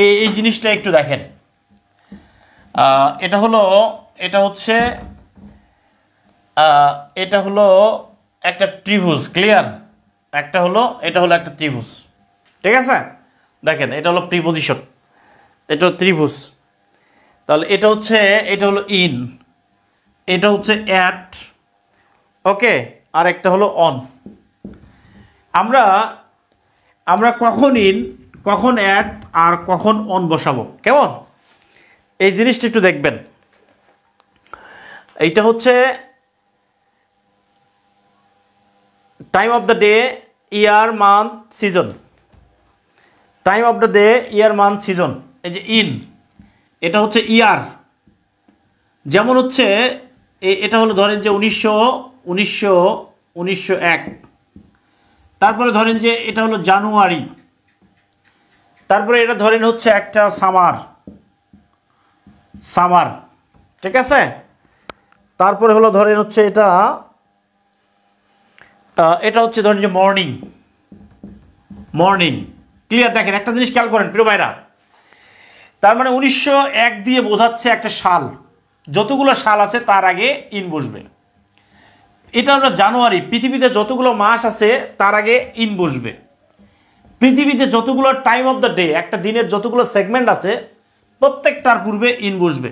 এই জিনিসটা একটু দেখেন। এটা হলো একটা ত্রিভুজ, ক্লিয়ার? এটা হলো একটা ত্রিভুজ, ঠিক আছে? দেখেন এটা হলো প্রিপোজিশন, এটা হলো ত্রিভুজ। তাহলে এটা হলো ইন, এটা হচ্ছে অ্যাট, ওকে, আর একটা হলো অন। আমরা কখন ইন, কখন অ্যাট আর কখন অন বসাবো, কেমন? এই জিনিসটা একটু দেখবেন। এইটা হচ্ছে time of the day, year, month, season. Time of the day, year, month, season. এই যে ইন, এটা হচ্ছে ইয়ার। যেমন হচ্ছে এটা হলো ধরেন যে 1901। তারপরে ধরেন যে এটা হলো জানুয়ারি। তারপরে এটা ধরেন হচ্ছে একটা সামার, ঠিক আছে? তারপরে হলো ধরেন হচ্ছে এটা হচ্ছে ধরেন যে মর্নিং। ক্লিয়ার? দেখেন একটা জিনিস খেয়াল করেন প্রিয় ভাইরা, তার মানে 1901 দিয়ে বোঝাচ্ছে একটা সাল, যতগুলো সাল আছে তার আগে ইন বসবে। এটা হলো জানুয়ারি, পৃথিবীতে যতগুলো মাস আছে তার আগে ইন বসবে। পৃথিবীতে যতগুলো টাইম অফ দ্য ডে, একটা দিনের যতগুলো সেগমেন্ট আছে প্রত্যেকটার পূর্বে ইন বসবে।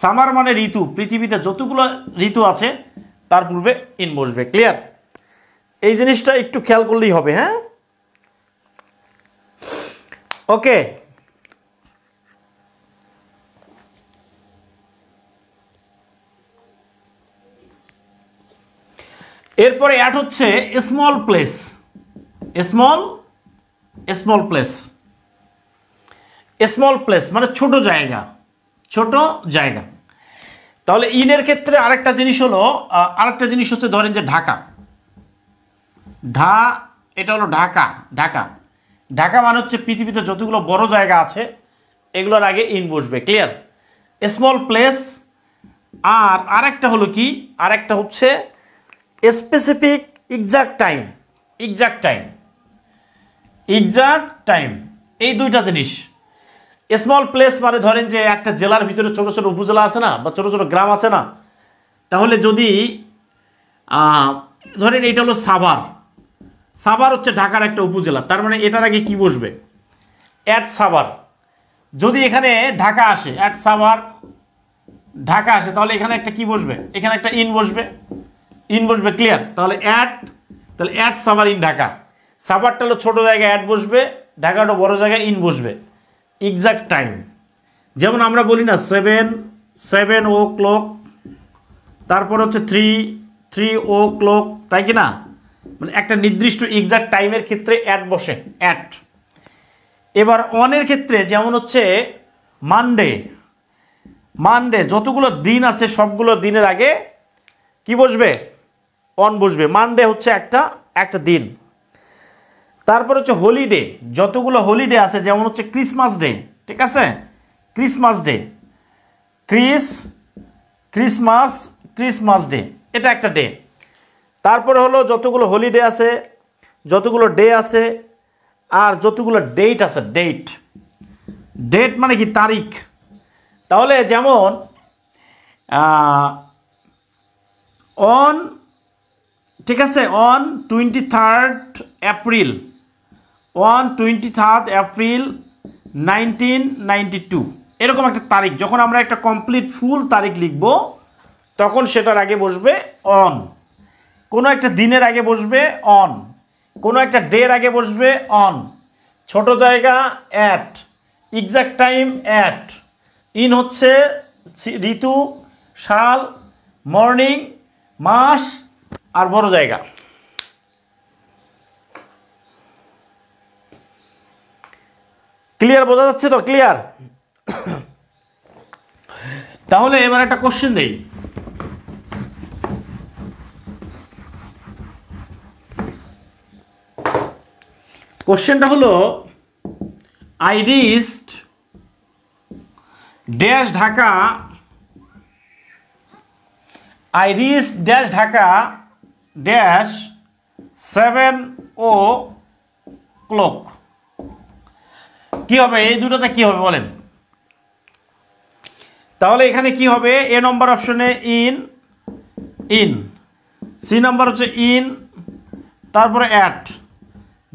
সামার মানে ঋতু, পৃথিবীতে যতগুলো ঋতু আছে তার পূর্বে ইন বসবে। ক্লিয়ার? এই জিনিসটা একটু খেয়াল করলেই হবে, হ্যাঁ? ওকে, এরপরে অ্যাট হচ্ছে স্মল প্লেস, স্মল প্লেস মানে ছোট জায়গা। তাহলে ইনের ক্ষেত্রে আরেকটা জিনিস হচ্ছে ধরেন যে ঢাকা। এটা হলো ঢাকা মানে হচ্ছে পৃথিবীতে যতগুলো বড় জায়গা আছে এগুলোর আগে ইন বসবে। ক্লিয়ার? Small place. আর আরেকটা হলো কি, আরেকটা হচ্ছে স্পেসিফিক এক্সাক্ট টাইম। এই দুইটা জিনিস। স্মল প্লেস মানে ধরেন যে একটা জেলার ভিতরে ছোট ছোট উপজেলা আছে না, বা ছোট ছোট গ্রাম আছে না, তাহলে যদি ধরেন এটা হলো সাভার হচ্ছে ঢাকার একটা উপজেলা, তার মানে এটার আগে কি বসবে? অ্যাট সাভার। যদি এখানে ঢাকা আসে, অ্যাট সাভার ঢাকা আসে, তাহলে এখানে একটা কি বসবে? এখানে একটা ইন বসবে। ক্লিয়ার? তাহলে অ্যাট সাভার ইন ঢাকা। সাভারটা হলো ছোট জায়গায় অ্যাট বসবে, ঢাকাটা বড় জায়গায় ইন বসবে। এক্সাক্ট টাইম, যেমন আমরা বলি না 7 o'clock, তারপর হচ্ছে 3 o'clock, তাই কি না? মানে একটা নির্দিষ্ট এক্সাক্ট টাইমের ক্ষেত্রে অ্যাট বসে, অ্যাট। এবার অনের ক্ষেত্রে যেমন হচ্ছে মানডে, যতগুলো দিন আছে সবগুলো দিনের আগে কি বসবে? অন বসবে। মানডে হচ্ছে একটা দিন। তারপর হচ্ছে হলিডে, যতগুলো হলিডে আছে, যেমন হচ্ছে ক্রিসমাস ডে, ঠিক আছে? ক্রিসমাস ডে, এটা একটা ডে। তারপরে হলো যতগুলো হলিডে আছে, যতগুলো ডে আছে, আর যতগুলো ডেট আছে, ডেট মানে কি? তারিখ। তাহলে যেমন অন, ঠিক আছে, অন 23rd এপ্রিল 1992, এরকম একটা তারিখ। যখন আমরা একটা কমপ্লিট ফুল তারিখ লিখব তখন সেটার আগে বসবে অন। কোনো একটা দিনের আগে বসবে অন, কোনো একটা ডের আগে বসবে অন। ছোট জায়গা at, exact time at. In হচ্ছে ঋতু, সাল, মর্নিং, মাস আর বড় জায়গা। ক্লিয়ার? বোঝা যাচ্ছে তো? ক্লিয়ার? তাহলে এবার একটা কোশ্চেন দেই। কোশ্চেনটা হলো I reached dash Dhaka, dash 7 o'clock. কি হবে এই দুটোতে কি হবে বলেন? তাহলে এখানে কি হবে? এ নম্বর অপশনে ইন ইন, সি নাম্বার হচ্ছে ইন তারপরে অ্যাট,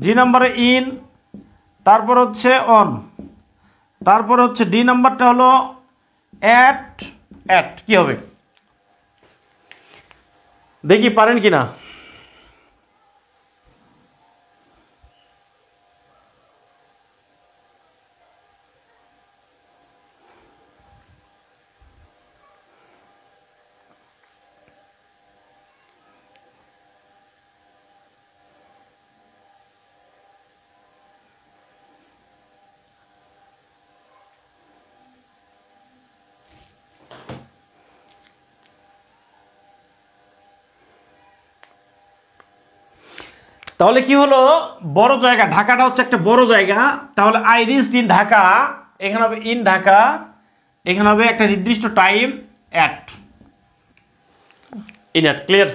জি নাম্বারে ইন তারপর হচ্ছে অন, তারপর হচ্ছে ডি নাম্বারটা হলো অ্যাট অ্যাট। কি হবে দেখি পারেন কিনা? তাহলে কি হলো? বড় জায়গা, ঢাকাটা হচ্ছে একটা বড় জায়গা। তাহলে আই রিচড ইন ঢাকা, এখানে হবে ইন ঢাকা, এখানে হবে একটা নির্দিষ্ট time at in at. Clear?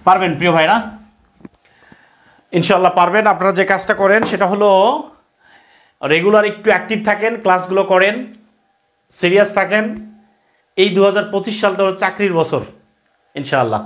পারবেন প্রিয় ভাইরা? ইনশাল্লাহ পারবেন। আপনারা যে কাজটা করেন সেটা হলো রেগুলার একটু অ্যাক্টিভ থাকেন, ক্লাসগুলো করেন, সিরিয়াস থাকেন। এই 2025 সালটা হলো চাকরির বছর ইনশাআল্লাহ।